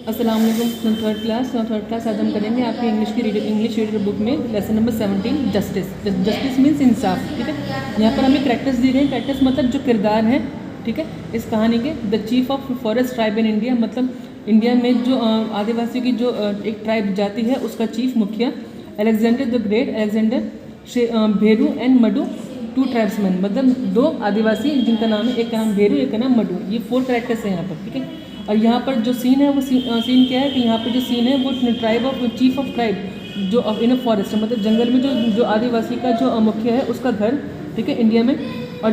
अस्सलाम वालेकुम third class आज हम करेंगे आपकी इंग्लिश रीडर बुक में लेसन नंबर 17 जस्टिस मीन्स इंसाफ। ठीक है, यहाँ पर हमें कैरेक्टर्स दिए गए। कैरेक्टर्स मतलब जो किरदार हैं, ठीक है, इस कहानी के। The chief of forest tribe in India, मतलब इंडिया में जो आदिवासियों की जो एक ट्राइब जाति है उसका चीफ मुखिया। Alexander the great, Alexander Bheru and Madu, two tribesman, मतलब दो आदिवासी जिनका नाम है, एक का नाम भेरू, एक का नाम मडू। ये 4 कैरेक्टर्स हैं यहाँ पर। ठीक है, और यहाँ पर जो सीन है वो सीन क्या है कि यहाँ पर जो सीन है वो tribe of chief of tribe जो इन अ फॉरेस्ट, मतलब जंगल में जो आदिवासी का जो मुखिया है उसका घर, ठीक है, इंडिया में। और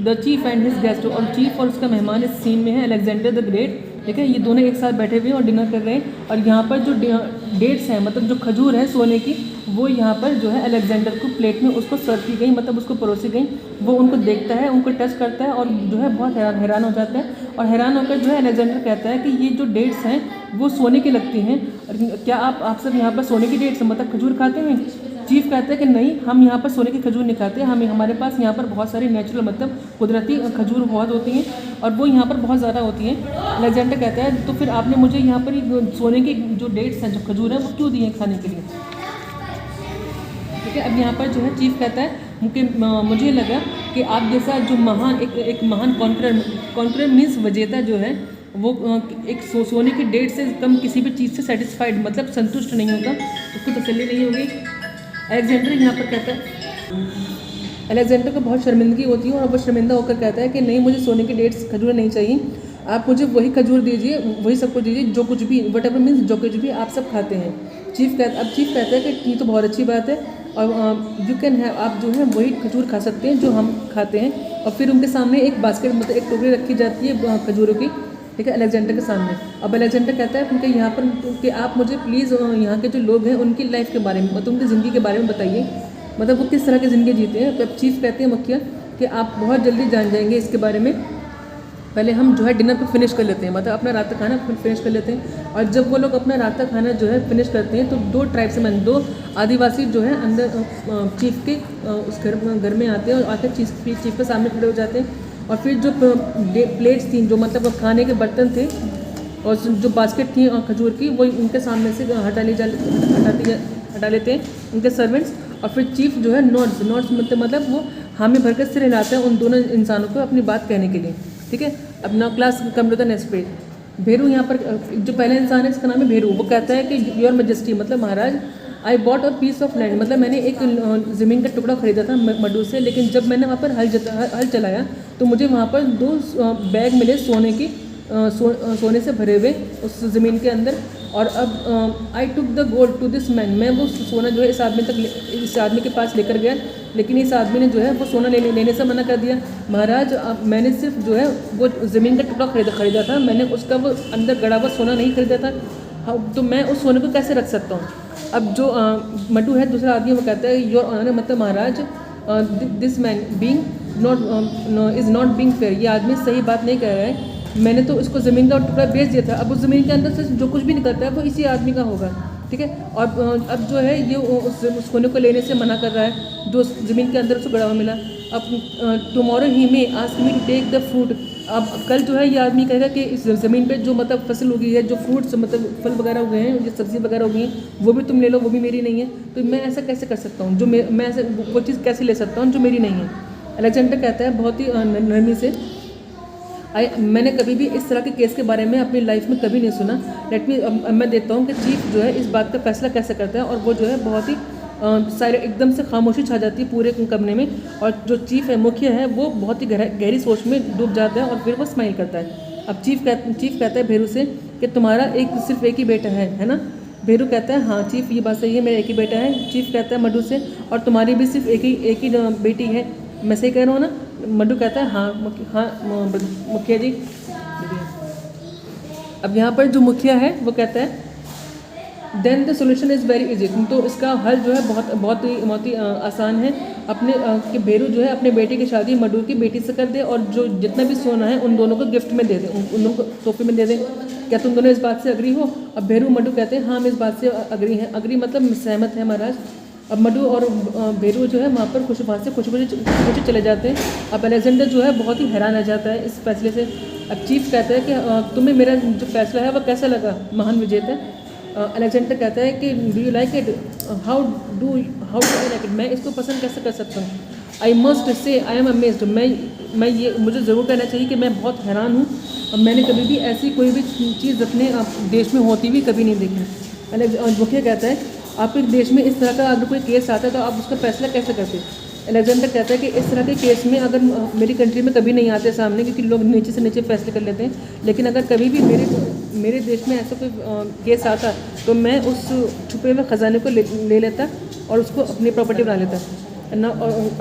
the cheap and his guest, और चीफ और उसका मेहमान इस सीन में है अलेक्जेंडर द ग्रेट। ठीक है, ये दोनों एक साथ बैठे हुए हैं और डिनर कर रहे हैं। और यहाँ पर जो डेट्स हैं, मतलब जो खजूर है सोने की, वो यहाँ पर जो है अलेक्जेंडर को प्लेट में उसको सर्व की गई, मतलब उसको परोसी गई। वो उनको देखता है, उनको टच करता है और जो है बहुत हैरान हो जाता है। और हैरान होकर जो है अलेक्जेंडर कहता है कि ये जो डेट्स हैं वो सोने की लगती हैं। क्या आप सब यहाँ पर सोने की डेट्स मतलब खजूर खाते हैं? चीफ कहता है कि नहीं, हम यहाँ पर सोने की खजूर नहीं खाते, हमारे पास यहाँ पर बहुत सारी नेचुरल मतलब कुदरती खजूर बहुत होती हैं और वो यहाँ पर बहुत ज़्यादा होती हैं। अलेक्जेंडर कहता है तो फिर आपने मुझे यहाँ पर सोने की जो डेट्स हैं, जो खजूर हैं, वो क्यों दिए खाने के लिए? ठीक है, अब यहाँ पर जो है चीफ कहता है मुझे लगा कि आप जैसा जो महान एक महान कॉन्करर मीन्स विजेता जो है वो एक सोने की डेट से कम किसी भी चीज़ से सेटिस्फाइड, मतलब संतुष्ट नहीं होता, उसको तसल्ली नहीं होगी। अलेक्जेंडर यहाँ पर कहता है, अलेक्जेंडर को बहुत शर्मिंदगी होती है और वो शर्मिंदा होकर कहता है कि नहीं, मुझे सोने की डेट्स खजूर नहीं चाहिए, आप मुझे वही खजूर दीजिए, वही सब कुछ दीजिए जो कुछ भी, वट एवर मीन्स जो कुछ भी आप सब खाते हैं। चीफ कहता है कि ये तो बहुत अच्छी बात है और यू कैन हैव, आप जो है वही खजूर खा सकते हैं जो हम खाते हैं। और फिर उनके सामने एक बास्केट, मतलब एक टोकरी रखी जाती है खजूरों की, ठीक है, अलेक्जेंडर के सामने। अब अलेक्जेंडर कहता है उनके यहाँ पर कि आप मुझे प्लीज़ यहाँ के जो लोग हैं उनकी लाइफ के बारे में, मतलब उनकी ज़िंदगी के बारे में बताइए, मतलब वो किस तरह की ज़िंदगी जीते हैं। तो अब चीफ कहते हैं मुखिया कि आप बहुत जल्दी जान जाएंगे इसके बारे में, पहले हम जो है डिनर को फिनिश कर लेते हैं, मतलब अपना रात का खाना फिनिश कर लेते हैं। और जब वो लोग अपना रात का खाना जो है फिनिश करते हैं तो 2 ट्राइब्समैन, 2 आदिवासी जो है अंदर चीफ के उस घर में आते हैं और आकर चीफ के सामने खड़े हो जाते हैं। और फिर जो प्लेट्स थी, जो मतलब खाने के बर्तन थे और जो बास्केट थी खजूर की, वो उनके सामने से हटा लेते हैं उनके सर्वेंट्स। और फिर चीफ जो है नोट्स मतलब वो हामी भरकर सिर हिलाते हैं उन दोनों इंसानों को अपनी बात कहने के लिए। ठीक है, अब now class come to the next page. भेरू यहाँ पर जो पहला इंसान है इसका नाम है भेरू। वो कहता है कि योर मैजेस्टी, मतलब महाराज, I bought a piece of land, मतलब मैंने एक ज़मीन का टुकड़ा खरीदा था मडू से, लेकिन जब मैंने वहाँ पर हल चलाया तो मुझे वहाँ पर 2 बैग मिले सोने की, सोने से भरे हुए उस ज़मीन के अंदर। और अब I took the gold to this man, मैं वो सोना जो है इस आदमी के पास लेकर गया, लेकिन इस आदमी ने जो है वो सोना लेने से मना कर दिया। महाराज, मैंने सिर्फ जो है वो ज़मीन का टुकड़ा खरीदा था, मैंने उसका वो अंदर गड़ा हुआ सोना नहीं खरीदा था। हाँ, तो मैं उस सोने को कैसे रख सकता हूँ? अब जो मटू है दूसरा आदमी, वो कहता है योर ऑनर, मतलब महाराज, this man being is not being fair, ये आदमी सही बात नहीं कह रहा है, मैंने तो इसको ज़मीन का टुकड़ा बेच दिया था, अब उस ज़मीन के अंदर से जो कुछ भी निकलता है वो इसी आदमी का होगा। ठीक है, और अब जो है ये उस सोने को लेने से मना कर रहा है जो ज़मीन के अंदर उसको गड़ा हुआ मिला। अब tomorrow he may ask me to take the fruit, अब कल जो है ये आदमी कहेगा कि इस ज़मीन पे जो मतलब फसल उगी है, जो फ्रूट्स मतलब फल वगैरह उगे हैं, जो सब्ज़ी वगैरह उगी हैं, वो भी तुम ले लो, वो भी मेरी नहीं है, तो मैं ऐसा कैसे कर सकता हूँ, जो मैं ऐसे वो चीज़ कैसे ले सकता हूँ जो मेरी नहीं है? अलेक्जेंडर कहता है बहुत ही नरमी से, मैंने कभी भी इस तरह के केस के बारे में अपनी लाइफ में कभी नहीं सुना। मैं देखता हूँ कि चीफ जो है इस बात का फैसला कैसे करता है। और वो जो है बहुत ही सारे एकदम से खामोशी छा जाती है पूरे कमरे में, और जो चीफ है, मुखिया है, वो बहुत ही गहरी सोच में डूब जाता है और फिर वो स्माइल करता है। अब चीफ कहता है भेरू से कि तुम्हारा सिर्फ एक ही बेटा है ना? भेरू कहता है हाँ चीफ, ये बात सही है, मेरा एक ही बेटा है। चीफ कहता है मडू से, और तुम्हारी भी सिर्फ एक ही बेटी है, मैं सही कह रहा हूँ ना? मड्डू कहता है हाँ मुखिया जी। अब यहाँ पर जो मुखिया है वो कहता है then the solution is very easy, तो इसका हल जो है बहुत ही आसान है। अपने कि भेरू जो है अपने बेटे की शादी मड्डू की बेटी से कर दे और जो जितना भी सोना है उन दोनों को गिफ्ट में दे दे, उन दोनों को तोहफे में दे दे। क्या तुम दोनों इस बात से अग्री हो? अब भेरू मड्डू कहते हैं हाँ हम इस बात से अग्री हैं। अग्री मतलब सहमत है महाराज। अब मडु और भेरू जो है वहाँ पर खुश वहाँ से खुश खुशी चले जाते हैं। अब अलेक्जेंडर जो है बहुत ही हैरान रह जाता है इस फैसले से। अब चीफ कहता है कि तुम्हें मेरा जो फैसला है वह कैसा लगा महान विजेता। अलेक्जेंडर कहता है कि do you like it, how do I like it, मैं इसको पसंद कैसे कर सकता हूँ। I must say I am amazed, मैं ये मुझे ज़रूर कहना चाहिए कि मैं बहुत हैरान हूँ और मैंने कभी भी ऐसी कोई भी चीज़ अपने देश में होती हुई कभी नहीं देखी। मुखिया कहता है आपके देश में इस तरह का अगर कोई केस आता है तो आप उसका फैसला कैसे करते। अलेक्जेंडर कहता है कि इस तरह के केस में अगर मेरी कंट्री में कभी नहीं आते सामने, क्योंकि लोग नीचे से नीचे फैसले कर लेते हैं, लेकिन अगर कभी भी मेरे देश में ऐसा कोई केस आता तो मैं उस छुपे हुए ख़जाने को ले लेता और उसको अपनी प्रॉपर्टी बना लेता।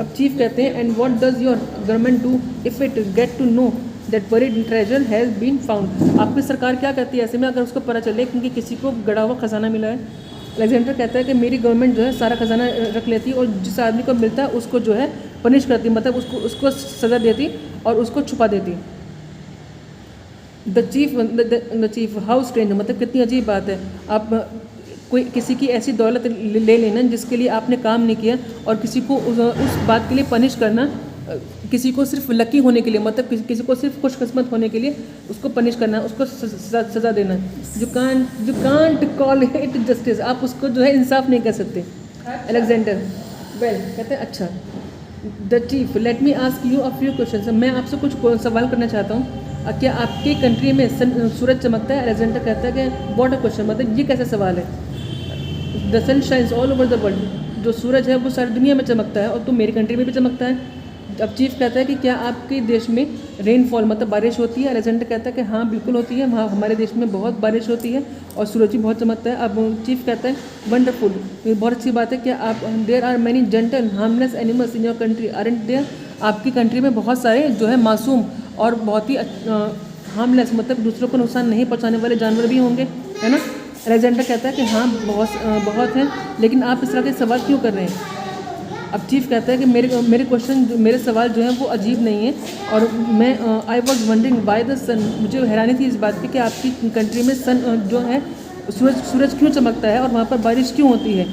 अब चीफ कहते हैं and what does your government do if it get to know that buried treasure has been found. आपकी सरकार क्या करती है ऐसे में अगर उसको पता चले क्योंकि किसी को गड़ा हुआ खजाना मिला है। अलेक्जेंडर कहता है कि मेरी गवर्नमेंट जो है सारा खजाना रख लेती है और जिस आदमी को मिलता है उसको जो है पनिश करती, मतलब उसको सज़ा देती और उसको छुपा देती। द चीफ हाउ स्ट्रेंज, मतलब कितनी अजीब बात है। आप कोई किसी की ऐसी दौलत ले लेना जिसके लिए आपने काम नहीं किया और किसी को उस बात के लिए पनिश करना, किसी को सिर्फ लकी होने के लिए, मतलब किसी को सिर्फ खुशकिस्मत होने के लिए उसको पनिश करना, उसको सज़ा देना। You can't call it justice, आप उसको जो है इंसाफ नहीं कर सकते। अलेक्जेंडर वेल कहते हैं अच्छा। The chief let me ask you a few question, मैं आपसे कुछ सवाल करना चाहता हूँ। क्या आपकी कंट्री में सूरज चमकता है। अलेक्जेंडर कहता है कि व्हाट अ क्वेश्चन, मतलब ये कैसा सवाल है। The sun shines all over the world, जो सूरज है वो सारी दुनिया में चमकता है और तो मेरी कंट्री में भी चमकता है। अब चीफ कहता है कि क्या आपके देश में रेनफॉल मतलब बारिश होती है। अलेक्जेंडर कहता है कि हाँ बिल्कुल होती है, वहाँ हमारे देश में बहुत बारिश होती है और सूरज भी बहुत चमकता है। अब चीफ कहता है वंडरफुल, ये बहुत अच्छी बात है। क्या आप there are many gentle harmless animals in your country aren't there, आपकी कंट्री में बहुत सारे जो है मासूम और बहुत ही हार्मलेस मतलब दूसरों को नुकसान नहीं पहुँचाने वाले जानवर भी होंगे, है ना। अलेक्जेंडर कहता है कि हाँ बहुत हैं, लेकिन आप इस तरह के सवाल क्यों कर रहे हैं। अब चीफ कहता है कि मेरे क्वेश्चन मेरे सवाल जो है वो अजीब नहीं है और मैं I was wondering by the sun, मुझे हैरानी थी इस बात पे कि आपकी कंट्री में सन जो है सूरज क्यों चमकता है और वहाँ पर बारिश क्यों होती है।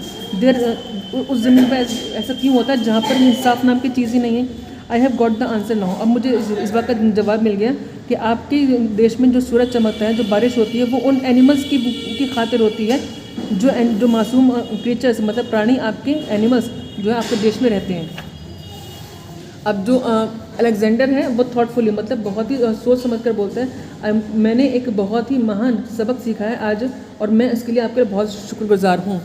उस ज़मीन पर ऐसा क्यों होता है जहाँ पर इंसाफ नाम की चीज़ ही नहीं है। I have got the answer now, अब मुझे इस बात का जवाब मिल गया कि आपके देश में जो सूरज चमकता है, जो बारिश होती है, वो उन एनिमल्स की खातिर होती है जो मासूम क्रिएचर्स मतलब प्राणी आपके एनिमल्स जो है आपके देश में रहते हैं। अब जो अलेक्जेंडर है वो थॉटफुली मतलब बहुत ही सोच समझ कर बोलता है मैंने एक बहुत ही महान सबक सीखा है आज और मैं इसके लिए आपके बहुत शुक्रगुजार हूँ।